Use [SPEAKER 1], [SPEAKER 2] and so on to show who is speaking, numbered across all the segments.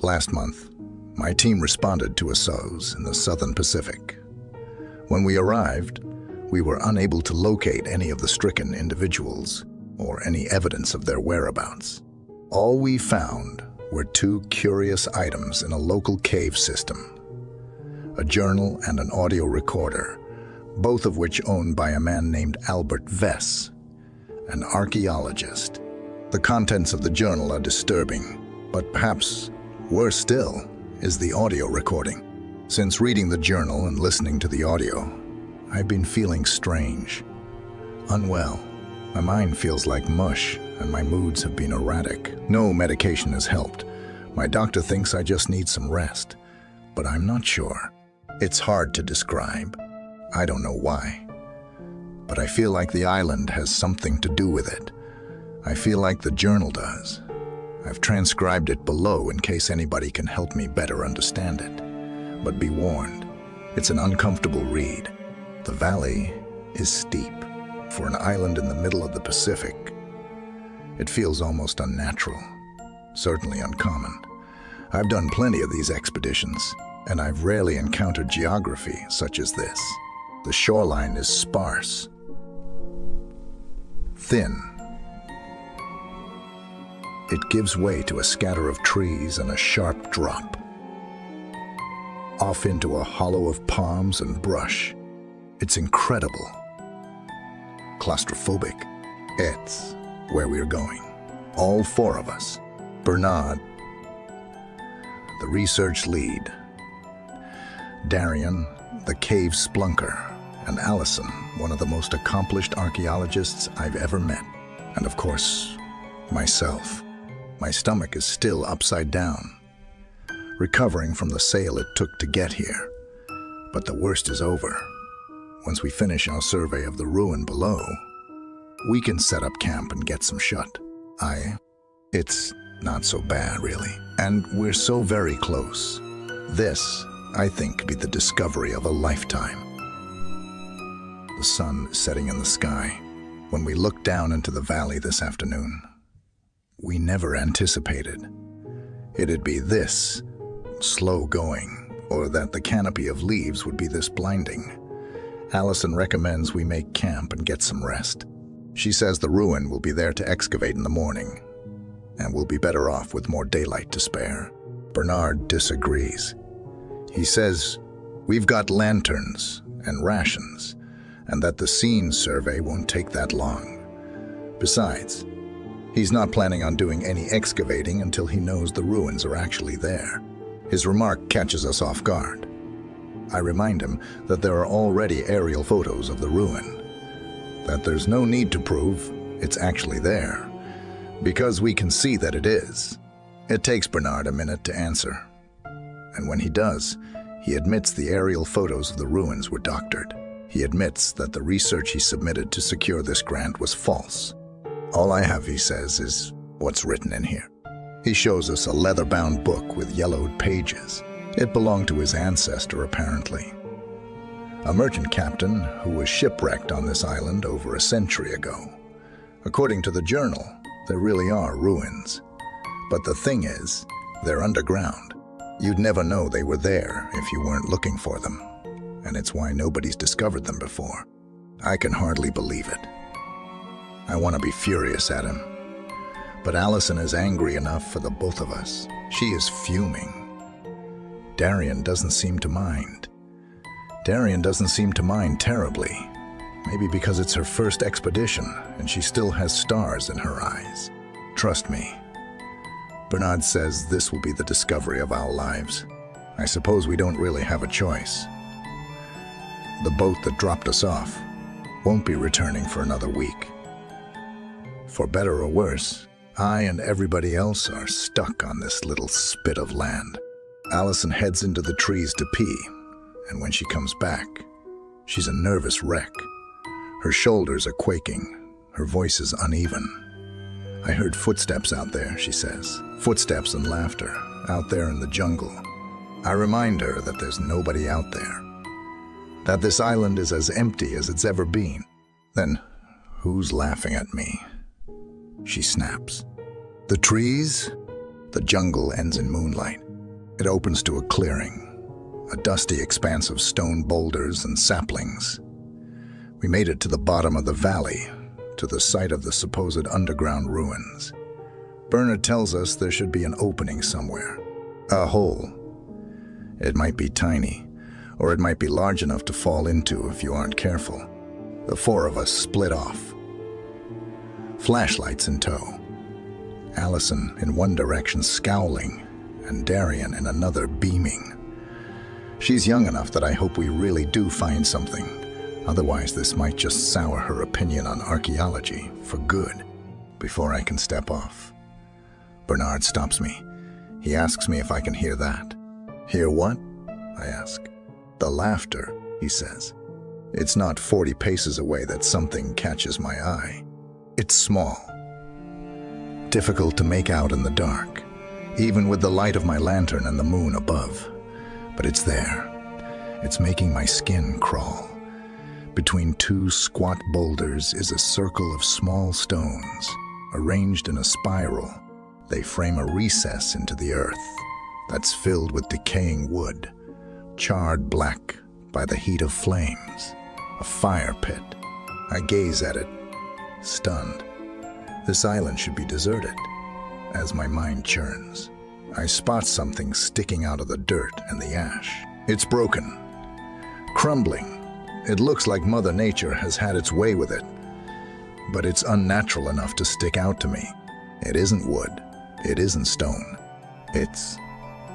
[SPEAKER 1] Last month, my team responded to a SOS in the Southern Pacific. When we arrived, we were unable to locate any of the stricken individuals or any evidence of their whereabouts. All we found were two curious items in a local cave system: a journal and an audio recorder, both of which owned by a man named Albert Vess, an archaeologist. The contents of the journal are disturbing, but perhaps worse still is the audio recording. Since reading the journal and listening to the audio, I've been feeling strange, unwell. My mind feels like mush, and my moods have been erratic. No medication has helped. My doctor thinks I just need some rest, but I'm not sure. It's hard to describe. I don't know why. But I feel like the island has something to do with it. I feel like the journal does. I've transcribed it below in case anybody can help me better understand it. But be warned, it's an uncomfortable read. The valley is steep. For an island in the middle of the Pacific, it feels almost unnatural, certainly uncommon. I've done plenty of these expeditions, and I've rarely encountered geography such as this. The shoreline is sparse, thin. It gives way to a scatter of trees and a sharp drop, off into a hollow of palms and brush. It's incredible. Claustrophobic. It's where we're going. All four of us. Bernard, the research lead, Darian, the cave splunker, and Allison, one of the most accomplished archaeologists I've ever met. And of course, myself. My stomach is still upside down, recovering from the sail it took to get here. But the worst is over. Once we finish our survey of the ruin below, we can set up camp and get some shut. It's not so bad, really. And we're so very close. This, I think, could be the discovery of a lifetime. The sun is setting in the sky. When we looked down into the valley this afternoon, we never anticipated it'd be this slow going, or that the canopy of leaves would be this blinding. Allison recommends we make camp and get some rest. She says the ruin will be there to excavate in the morning, and we'll be better off with more daylight to spare. Bernard disagrees. He says we've got lanterns and rations, and that the scene survey won't take that long. Besides, he's not planning on doing any excavating until he knows the ruins are actually there. His remark catches us off guard. I remind him that there are already aerial photos of the ruin, that there's no need to prove it's actually there, because we can see that it is. It takes Bernard a minute to answer, and when he does, he admits the aerial photos of the ruins were doctored. He admits that the research he submitted to secure this grant was false. All I have, he says, is what's written in here. He shows us a leather-bound book with yellowed pages. It belonged to his ancestor, apparently. A merchant captain who was shipwrecked on this island over a century ago. According to the journal, there really are ruins. But the thing is, they're underground. You'd never know they were there if you weren't looking for them. And it's why nobody's discovered them before. I can hardly believe it. I want to be furious at him. But Allison is angry enough for the both of us. She is fuming. Darian doesn't seem to mind. Darian doesn't seem to mind terribly. Maybe because it's her first expedition and she still has stars in her eyes. Trust me. Bernard says this will be the discovery of our lives. I suppose we don't really have a choice. The boat that dropped us off won't be returning for another week. For better or worse, I and everybody else are stuck on this little spit of land. Allison heads into the trees to pee, and when she comes back, she's a nervous wreck. Her shoulders are quaking, her voice is uneven. I heard footsteps out there, she says. Footsteps and laughter, out there in the jungle. I remind her that there's nobody out there, that this island is as empty as it's ever been. Then, who's laughing at me? She snaps. The trees? The jungle ends in moonlight. It opens to a clearing, a dusty expanse of stone boulders and saplings. We made it to the bottom of the valley, to the site of the supposed underground ruins. Bernard tells us there should be an opening somewhere, a hole. It might be tiny, or it might be large enough to fall into if you aren't careful. The four of us split off, flashlights in tow. Allison in one direction scowling, and Darian in another beaming. She's young enough that I hope we really do find something. Otherwise, this might just sour her opinion on archaeology for good. Before I can step off, Bernard stops me. He asks me if I can hear that. Hear what? I ask. The laughter, he says. It's not 40 paces away that something catches my eye. It's small, difficult to make out in the dark, even with the light of my lantern and the moon above. But it's there. It's making my skin crawl. Between two squat boulders is a circle of small stones, arranged in a spiral. They frame a recess into the earth that's filled with decaying wood, charred black by the heat of flames. A fire pit. I gaze at it, stunned. This island should be deserted. As my mind churns, I spot something sticking out of the dirt and the ash. It's broken, crumbling. It looks like Mother Nature has had its way with it, but it's unnatural enough to stick out to me. It isn't wood. It isn't stone. It's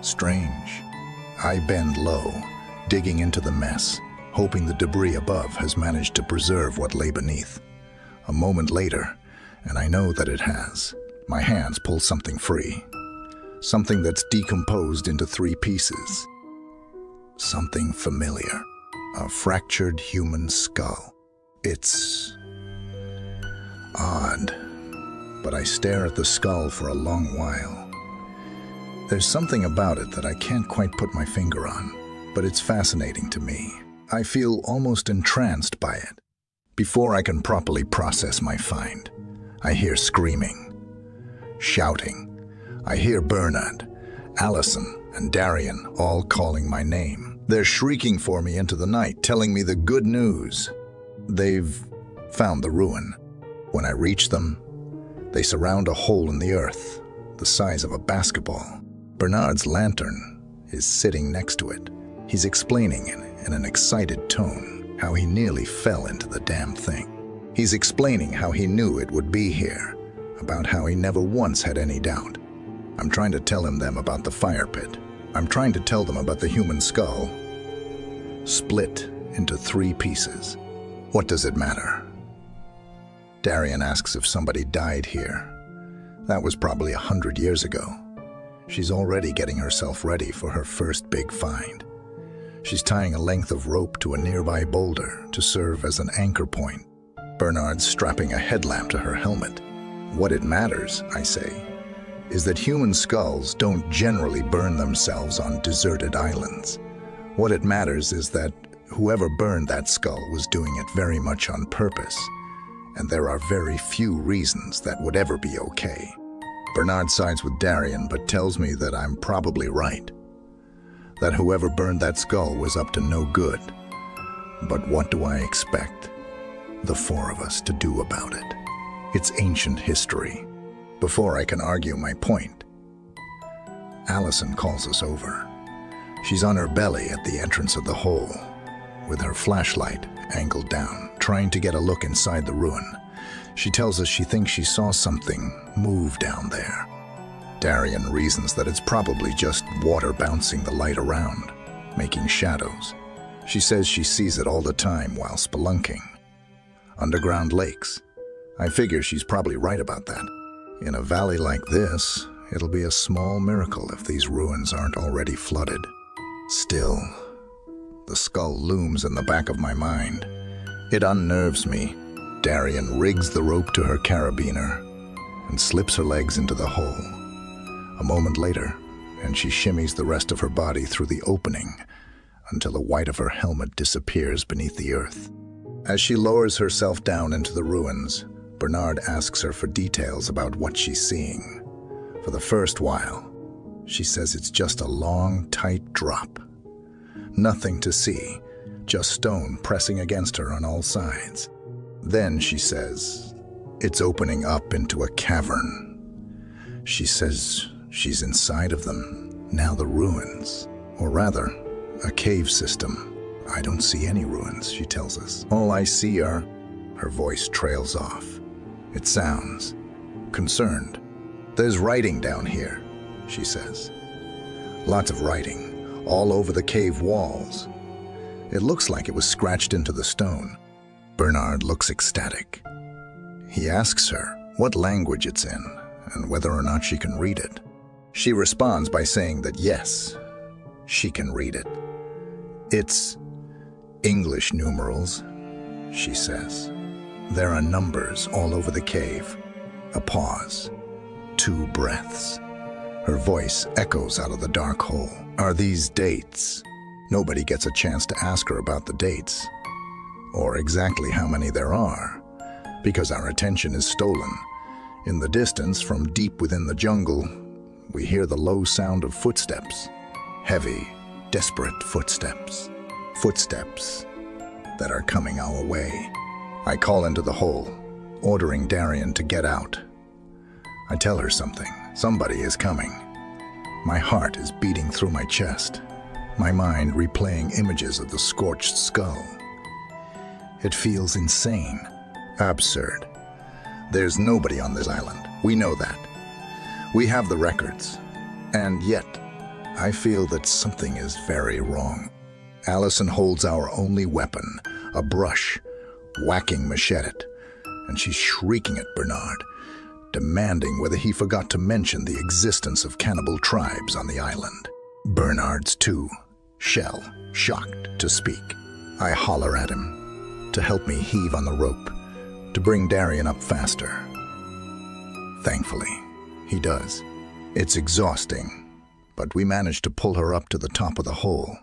[SPEAKER 1] strange. I bend low, digging into the mess, hoping the debris above has managed to preserve what lay beneath. A moment later, and I know that it has, my hands pull something free. Something that's decomposed into 3 pieces. Something familiar. A fractured human skull. It's odd, but I stare at the skull for a long while. There's something about it that I can't quite put my finger on, but it's fascinating to me. I feel almost entranced by it. Before I can properly process my find, I hear screaming, shouting. I hear Bernard, Allison, and Darian all calling my name. They're shrieking for me into the night, telling me the good news. They've found the ruin. When I reach them, they surround a hole in the earth, the size of a basketball. Bernard's lantern is sitting next to it. He's explaining in an excited tone how he nearly fell into the damn thing. He's explaining how he knew it would be here, about how he never once had any doubt. I'm trying to tell them about the fire pit. I'm trying to tell them about the human skull, split into 3 pieces. What does it matter? Darian asks if somebody died here. That was probably 100 years ago. She's already getting herself ready for her first big find. She's tying a length of rope to a nearby boulder to serve as an anchor point. Bernard's strapping a headlamp to her helmet. What it matters, I say, is that human skulls don't generally burn themselves on deserted islands. What it matters is that whoever burned that skull was doing it very much on purpose, and there are very few reasons that would ever be okay. Bernard sides with Darian, but tells me that I'm probably right. That whoever burned that skull was up to no good. But what do I expect the 4 of us to do about it? It's ancient history. Before I can argue my point, Allison calls us over. She's on her belly at the entrance of the hole, with her flashlight angled down, trying to get a look inside the ruin. She tells us she thinks she saw something move down there. Darian reasons that it's probably just water bouncing the light around, making shadows. She says she sees it all the time while spelunking. Underground lakes. I figure she's probably right about that. In a valley like this, it'll be a small miracle if these ruins aren't already flooded. Still, the skull looms in the back of my mind. It unnerves me. Darian rigs the rope to her carabiner and slips her legs into the hole. A moment later, and she shimmies the rest of her body through the opening until the white of her helmet disappears beneath the earth. As she lowers herself down into the ruins, Bernard asks her for details about what she's seeing. For the first while, She says it's just a long, tight drop. Nothing to see, just stone pressing against her on all sides. Then she says it's opening up into a cavern. She says she's inside of them, now the ruins, or rather, a cave system. I don't see any ruins, she tells us. All I see are... Her voice trails off. It sounds concerned. There's writing down here, she says. Lots of writing, all over the cave walls. It looks like it was scratched into the stone. Bernard looks ecstatic. He asks her what language it's in and whether or not she can read it. She responds by saying that yes, she can read it. It's English numerals, she says. There are numbers all over the cave. A pause. 2 breaths. Her voice echoes out of the dark hole. Are these dates? Nobody gets a chance to ask her about the dates, or exactly how many there are, because our attention is stolen. In the distance, from deep within the jungle, we hear the low sound of footsteps. Heavy, desperate footsteps. Footsteps that are coming our way. I call into the hole, ordering Darian to get out. I tell her something. Somebody is coming. My heart is beating through my chest, my mind replaying images of the scorched skull. It feels insane, absurd. There's nobody on this island. We know that. We have the records. And yet, I feel that something is very wrong. Allison holds our only weapon, a brush, whacking Machete, and she's shrieking at Bernard, demanding whether he forgot to mention the existence of cannibal tribes on the island. Bernard's too, shell, shocked to speak. I holler at him to help me heave on the rope, to bring Darian up faster. Thankfully, he does. It's exhausting, but we manage to pull her up to the top of the hole,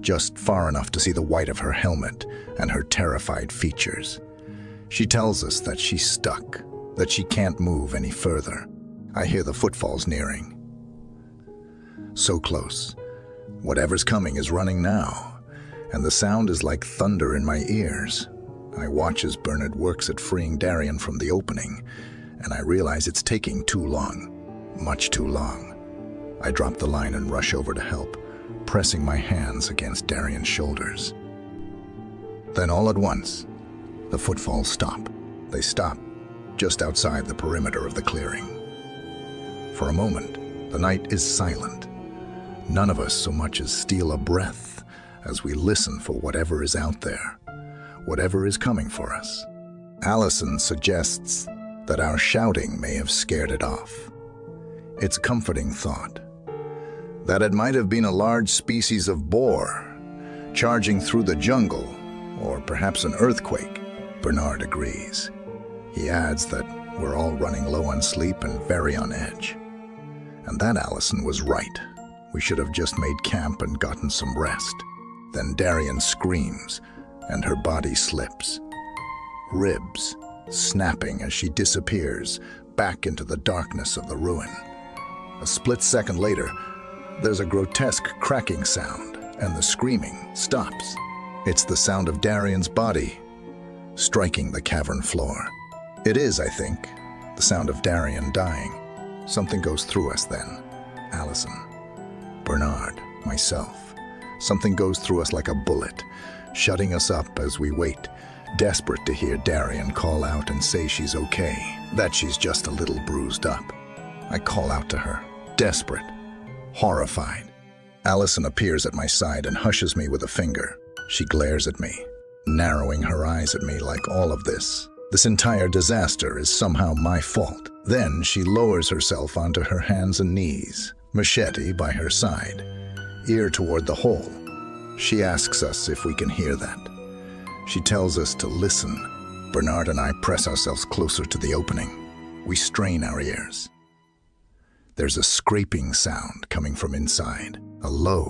[SPEAKER 1] just far enough to see the white of her helmet and her terrified features. She tells us that she's stuck, that she can't move any further. I hear the footfalls nearing. So close. Whatever's coming is running now, and the sound is like thunder in my ears. I watch as Bernard works at freeing Darian from the opening, and I realize it's taking too long, much too long. I drop the line and rush over to help, pressing my hands against Darian's shoulders. Then all at once, the footfalls stop. They stop just outside the perimeter of the clearing. For a moment, the night is silent. None of us so much as steal a breath as we listen for whatever is out there, whatever is coming for us. Allison suggests that our shouting may have scared it off. It's a comforting thought, that it might have been a large species of boar charging through the jungle, or perhaps an earthquake. Bernard agrees. He adds that we're all running low on sleep and very on edge. And that Allison was right. We should have just made camp and gotten some rest. Then Darian screams, and her body slips. Ribs snapping as she disappears back into the darkness of the ruin. A split second later, there's a grotesque cracking sound, and the screaming stops. It's the sound of Darian's body striking the cavern floor. It is, I think, the sound of Darian dying. Something goes through us then. Allison, Bernard, myself. Something goes through us like a bullet, shutting us up as we wait, desperate to hear Darian call out and say she's okay, that she's just a little bruised up. I call out to her, desperate, horrified. Allison appears at my side and hushes me with a finger. She glares at me, narrowing her eyes at me like all of this entire disaster is somehow my fault. Then she lowers herself onto her hands and knees, Machete by her side, ear toward the hole. She asks us if we can hear that. She tells us to listen. Bernard and I press ourselves closer to the opening. We strain our ears. There's a scraping sound coming from inside, a low,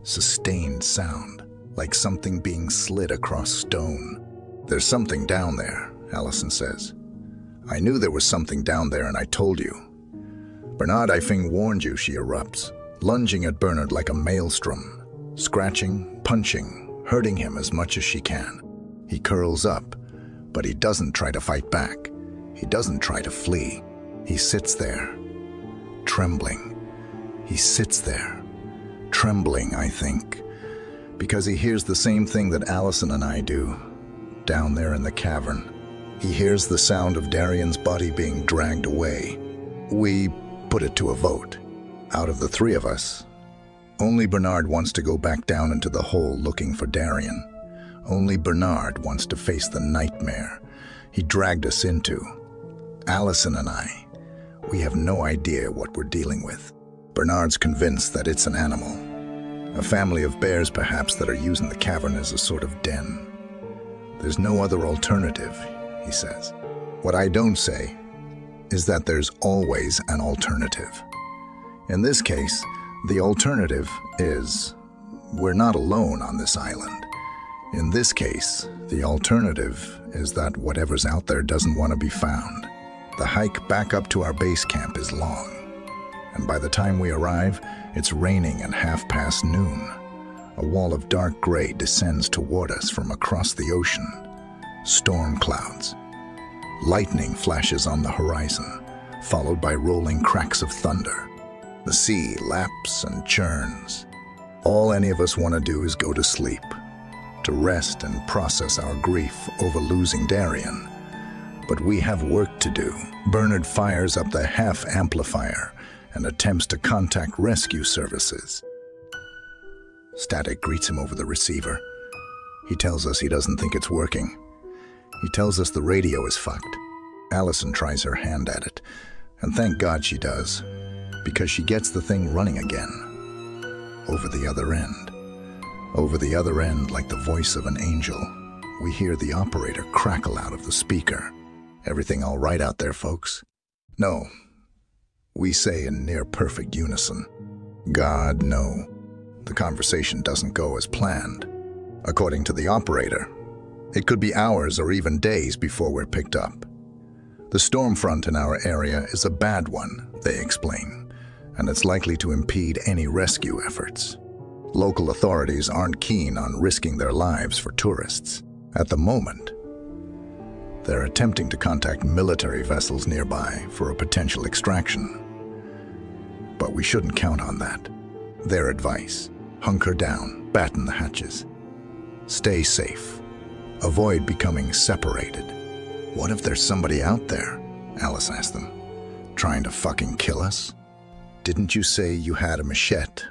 [SPEAKER 1] sustained sound, like something being slid across stone. There's something down there, Allison says. I knew there was something down there and I told you. "Bernard, I warned you," she erupts, lunging at Bernard like a maelstrom, scratching, punching, hurting him as much as she can. He curls up, but he doesn't try to fight back. He doesn't try to flee. He sits there, trembling. He sits there, trembling, I think, because he hears the same thing that Allison and I do, down there in the cavern. He hears the sound of Darian's body being dragged away. We put it to a vote. Out of the three of us, only Bernard wants to go back down into the hole looking for Darian. Only Bernard wants to face the nightmare he dragged us into. Allison and I, we have no idea what we're dealing with. Bernard's convinced that it's an animal. A family of bears, perhaps, that are using the cavern as a sort of den. There's no other alternative, he says. What I don't say is that there's always an alternative. In this case, the alternative is we're not alone on this island. In this case, the alternative is that whatever's out there doesn't want to be found. The hike back up to our base camp is long, and by the time we arrive, it's raining and noon. A wall of dark gray descends toward us from across the ocean. Storm clouds. Lightning flashes on the horizon, followed by rolling cracks of thunder. The sea laps and churns. All any of us want to do is go to sleep, to rest and process our grief over losing Darian. But we have work to do. Bernard fires up the half amplifier and attempts to contact rescue services. Static greets him over the receiver. He tells us he doesn't think it's working. He tells us the radio is fucked. Allison tries her hand at it, and thank God she does, because she gets the thing running again. Over the other end. Over the other end, like the voice of an angel, we hear the operator crackle out of the speaker. "Everything all right out there, folks?" "No," we say in near-perfect unison. "God, no." The conversation doesn't go as planned. According to the operator, it could be hours or even days before we're picked up. The storm front in our area is a bad one, they explain, and it's likely to impede any rescue efforts. Local authorities aren't keen on risking their lives for tourists. At the moment, they're attempting to contact military vessels nearby for a potential extraction. But we shouldn't count on that. Their advice: hunker down, batten the hatches. Stay safe. Avoid becoming separated. "What if there's somebody out there?" Alice asked them. "Trying to fucking kill us?" "Didn't you say you had a machete?"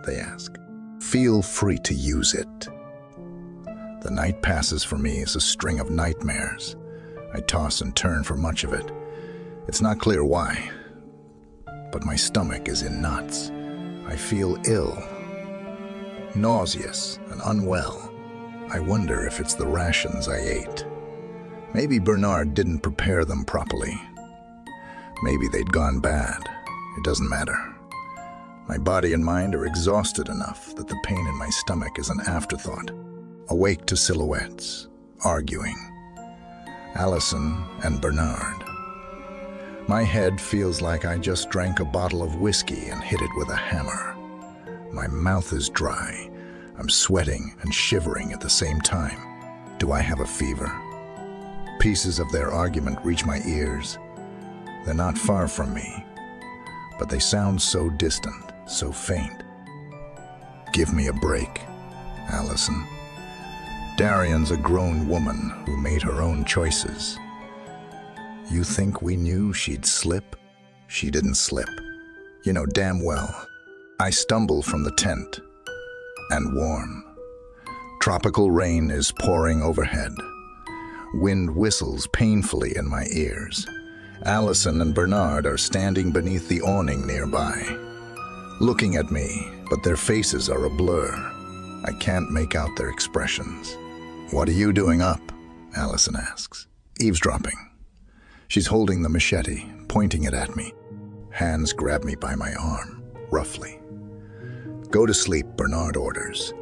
[SPEAKER 1] they ask. "Feel free to use it." The night passes for me as a string of nightmares. I toss and turn for much of it. It's not clear why, but my stomach is in knots. I feel ill, nauseous and unwell. I wonder if it's the rations I ate. Maybe Bernard didn't prepare them properly. Maybe they'd gone bad. It doesn't matter. My body and mind are exhausted enough that the pain in my stomach is an afterthought. Awake to silhouettes, arguing. Allison and Bernard. My head feels like I just drank a bottle of whiskey and hit it with a hammer. My mouth is dry. I'm sweating and shivering at the same time. Do I have a fever? Pieces of their argument reach my ears. They're not far from me, but they sound so distant, so faint. "Give me a break, Allison. Darian's a grown woman who made her own choices. You think we knew she'd slip? She didn't slip. You know damn well. I stumble from the tent, and warm. Tropical rain is pouring overhead. Wind whistles painfully in my ears. Allison and Bernard are standing beneath the awning nearby, looking at me, but their faces are a blur. I can't make out their expressions. "What are you doing up?" Allison asks. "Eavesdropping." She's holding the machete, pointing it at me. Hands grab me by my arm, roughly. "Go to sleep," Bernard orders.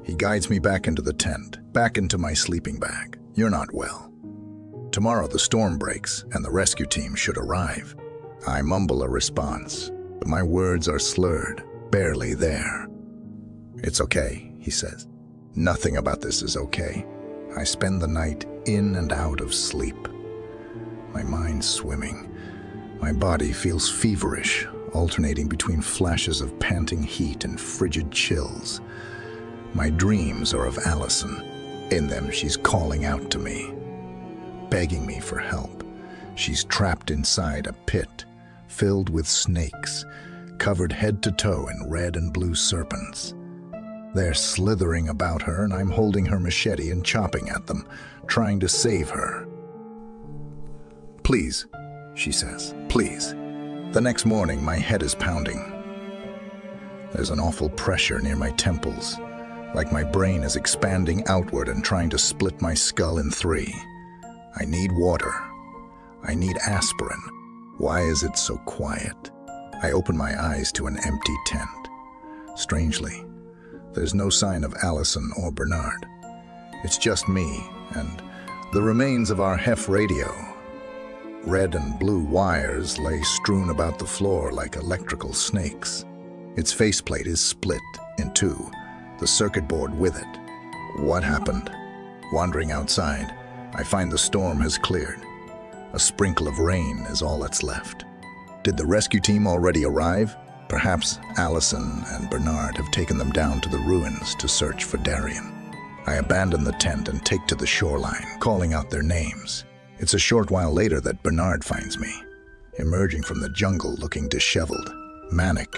[SPEAKER 1] He guides me back into the tent, back into my sleeping bag. "You're not well. Tomorrow the storm breaks and the rescue team should arrive. I mumble a response, but my words are slurred, barely there. "It's okay," he says. "Nothing about this is okay." I spend the night in and out of sleep. My mind swimming. My body feels feverish, alternating between flashes of panting heat and frigid chills. My dreams are of Allison. In them, she's calling out to me, begging me for help. She's trapped inside a pit filled with snakes, covered head to toe in red and blue serpents. They're slithering about her, and I'm holding her machete and chopping at them, trying to save her. "Please," she says, "please." The next morning, my head is pounding. There's an awful pressure near my temples, like my brain is expanding outward and trying to split my skull in three. I need water. I need aspirin. Why is it so quiet? I open my eyes to an empty tent. Strangely, there's no sign of Allison or Bernard. It's just me and the remains of our HEF radio. Red and blue wires lay strewn about the floor like electrical snakes. Its faceplate is split in two, the circuit board with it. What happened? Wandering outside, I find the storm has cleared. A sprinkle of rain is all that's left. Did the rescue team already arrive? Perhaps Allison and Bernard have taken them down to the ruins to search for Darian. I abandon the tent and take to the shoreline, calling out their names. It's a short while later that Bernard finds me, emerging from the jungle looking disheveled, manic.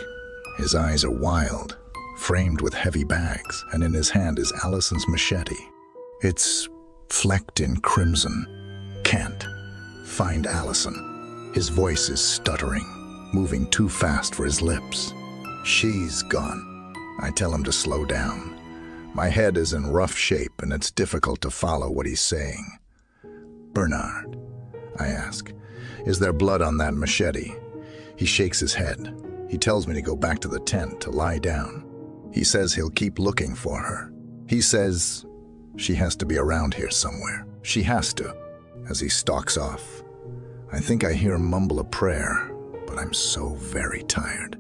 [SPEAKER 1] His eyes are wild, framed with heavy bags, and in his hand is Allison's machete. It's flecked in crimson. Can't find Allison. His voice is stuttering, moving too fast for his lips. She's gone. I tell him to slow down. My head is in rough shape and it's difficult to follow what he's saying. "Bernard," I ask, "is there blood on that machete?" He shakes his head. He tells me to go back to the tent to lie down. He says he'll keep looking for her. He says she has to be around here somewhere. She has to. As he stalks off, I think I hear him mumble a prayer, but I'm so very tired.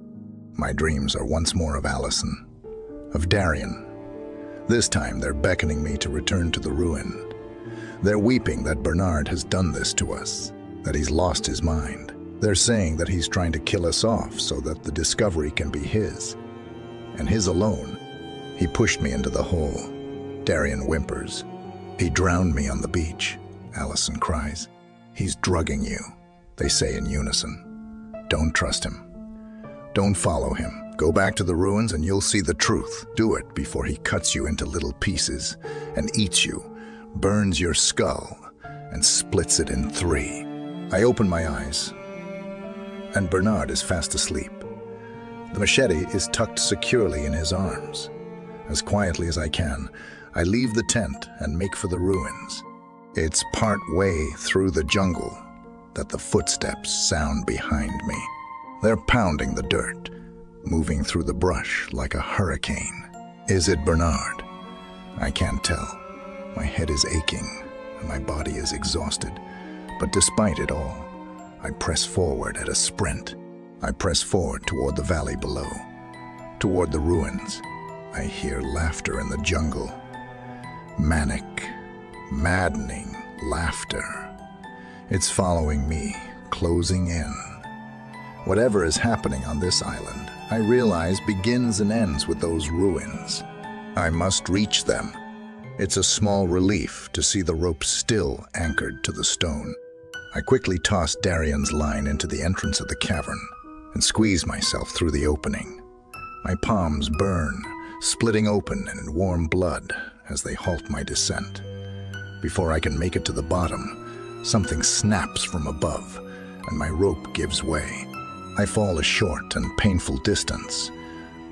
[SPEAKER 1] My dreams are once more of Allison, of Darian. This time they're beckoning me to return to the ruin. They're weeping that Bernard has done this to us, that he's lost his mind. They're saying that he's trying to kill us off so that the discovery can be his, and his alone. He pushed me into the hole. Darian whimpers. "He drowned me on the beach," Allison cries. "He's drugging you," they say in unison. "Don't trust him. Don't follow him. Go back to the ruins and you'll see the truth. Do it before he cuts you into little pieces and eats you, burns your skull, and splits it in three." I open my eyes, and Bernard is fast asleep. The machete is tucked securely in his arms. As quietly as I can, I leave the tent and make for the ruins. It's part way through the jungle that the footsteps sound behind me. They're pounding the dirt, moving through the brush like a hurricane. Is it Bernard? I can't tell. My head is aching and my body is exhausted. But despite it all, I press forward at a sprint. I press forward toward the valley below, toward the ruins. I hear laughter in the jungle. Manic, maddening laughter. It's following me, closing in. Whatever is happening on this island, I realize begins and ends with those ruins. I must reach them. It's a small relief to see the rope still anchored to the stone. I quickly toss Darian's line into the entrance of the cavern and squeeze myself through the opening. My palms burn, splitting open in warm blood as they halt my descent. Before I can make it to the bottom, something snaps from above and my rope gives way. I fall a short and painful distance,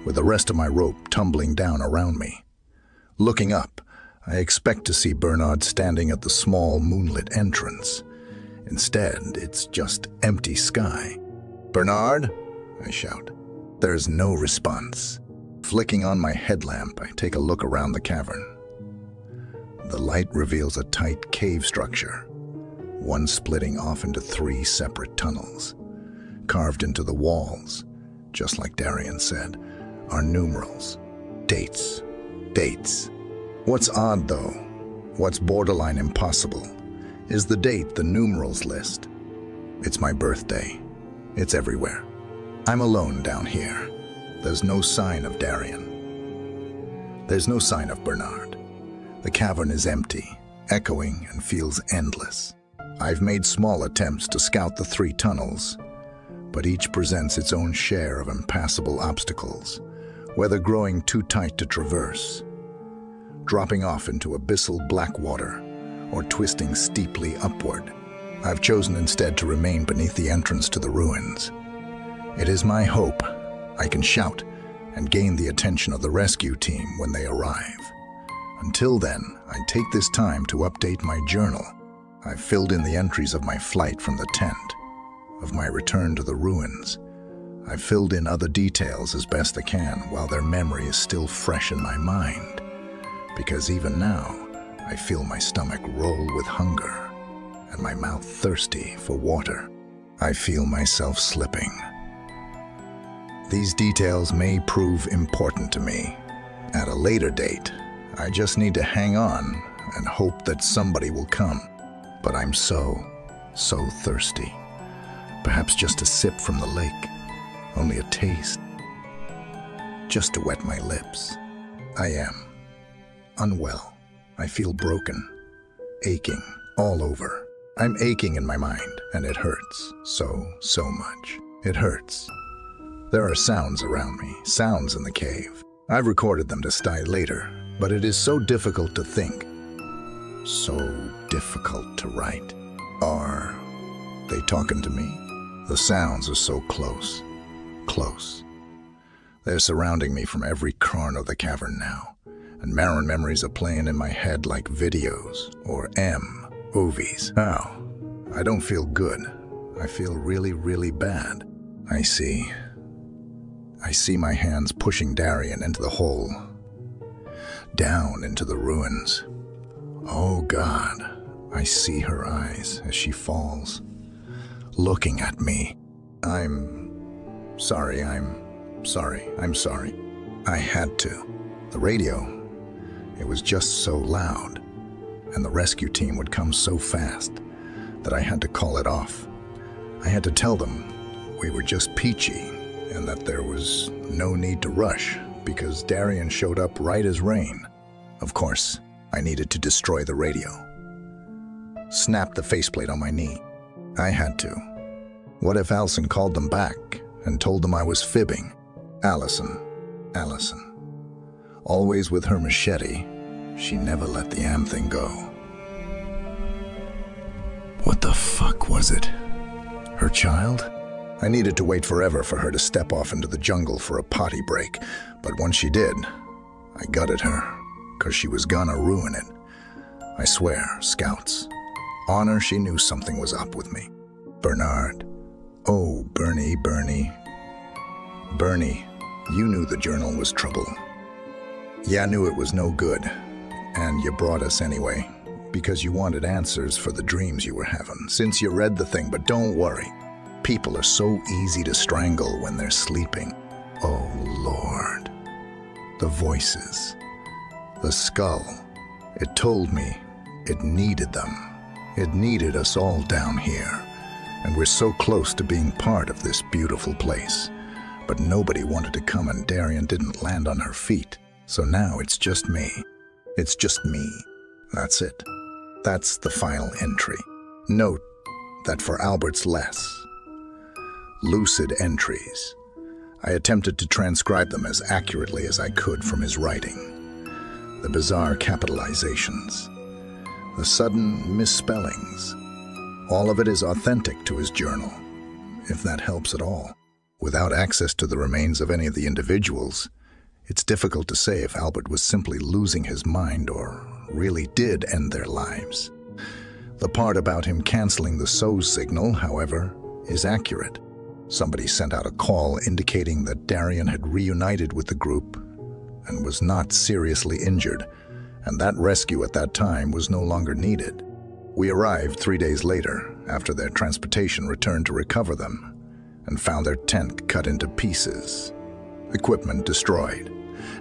[SPEAKER 1] with the rest of my rope tumbling down around me. Looking up, I expect to see Bernard standing at the small moonlit entrance. Instead, it's just empty sky. "Bernard?" I shout. There's no response. Flicking on my headlamp, I take a look around the cavern. The light reveals a tight cave structure, one splitting off into 3 separate tunnels. carved into the walls, just like Darian said, are numerals. Dates. Dates. What's odd, though, what's borderline impossible, is the date the numerals list. It's my birthday. It's everywhere. I'm alone down here. There's no sign of Darian. There's no sign of Bernard. The cavern is empty, echoing, and feels endless. I've made small attempts to scout the 3 tunnels, but each presents its own share of impassable obstacles, whether growing too tight to traverse, dropping off into abyssal black water, or twisting steeply upward. I've chosen instead to remain beneath the entrance to the ruins. It is my hope I can shout and gain the attention of the rescue team when they arrive. Until then, I take this time to update my journal. I've filled in the entries of my flight from the tent, of my return to the ruins. I've filled in other details as best I can while their memory is still fresh in my mind, because even now, I feel my stomach roll with hunger and my mouth thirsty for water. I feel myself slipping. These details may prove important to me. At a later date, I just need to hang on and hope that somebody will come. But I'm so thirsty. Perhaps just a sip from the lake, only a taste, just to wet my lips. I am unwell. I feel broken, aching all over. I'm aching in my mind, and it hurts so much. It hurts. There are sounds around me, sounds in the cave. I've recorded them to study later, but it is so difficult to think, so difficult to write. Are they talking to me? The sounds are so close, close. They're surrounding me from every corner of the cavern now, and Marin memories are playing in my head like videos, or movies. Now, I don't feel good. I feel really bad. I see my hands pushing Darian into the hole, down into the ruins. Oh God, I see her eyes as she falls, looking at me. I'm sorry. I had to. The radio, it was just so loud, and the rescue team would come so fast that I had to call it off. I had to tell them we were just peachy and that there was no need to rush because Darian showed up right as rain. Of course, I needed to destroy the radio. Snap the faceplate on my knee. I had to. What if Allison called them back and told them I was fibbing? Allison. Always with her machete, she never let the damn thing go. What the fuck was it? Her child? I needed to wait forever for her to step off into the jungle for a potty break, but once she did, I gutted her, 'cause she was gonna ruin it. I swear, scouts. Honor, she knew something was up with me. Bernard. Oh, Bernie. Bernie, you knew the journal was trouble. Yeah, I knew it was no good, and you brought us anyway, because you wanted answers for the dreams you were having, since you read the thing, but don't worry. People are so easy to strangle when they're sleeping. Oh, Lord. The voices. The skull. It told me it needed them. It needed us all down here. And we're so close to being part of this beautiful place. But nobody wanted to come, and Darian didn't land on her feet. So now it's just me. It's just me. That's it. That's the final entry. Note that for Albert's Vess, lucid entries. I attempted to transcribe them as accurately as I could from his writing. The bizarre capitalizations, the sudden misspellings. All of it is authentic to his journal, if that helps at all. Without access to the remains of any of the individuals, it's difficult to say if Albert was simply losing his mind or really did end their lives. The part about him canceling the SOS signal, however, is accurate. Somebody sent out a call indicating that Darian had reunited with the group and was not seriously injured, and that rescue at that time was no longer needed. We arrived 3 days later, after their transportation returned to recover them. and found their tent cut into pieces, equipment destroyed,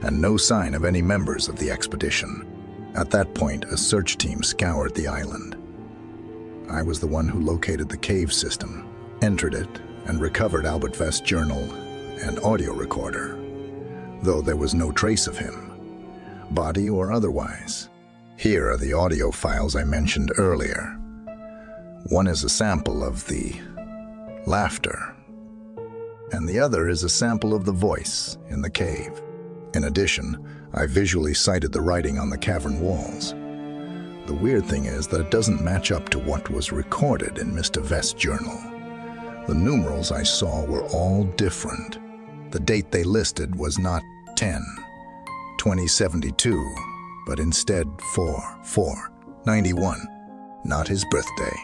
[SPEAKER 1] and no sign of any members of the expedition. At that point, a search team scoured the island. I was the one who located the cave system, entered it, and recovered Albert Vess' journal and audio recorder, though there was no trace of him, body or otherwise. Here are the audio files I mentioned earlier. One is a sample of the laughter, and the other is a sample of the voice in the cave. In addition, I visually cited the writing on the cavern walls. The weird thing is that it doesn't match up to what was recorded in Mr. Vess' journal. The numerals I saw were all different. The date they listed was not 10/2072, but instead 4/4/91, not his birthday.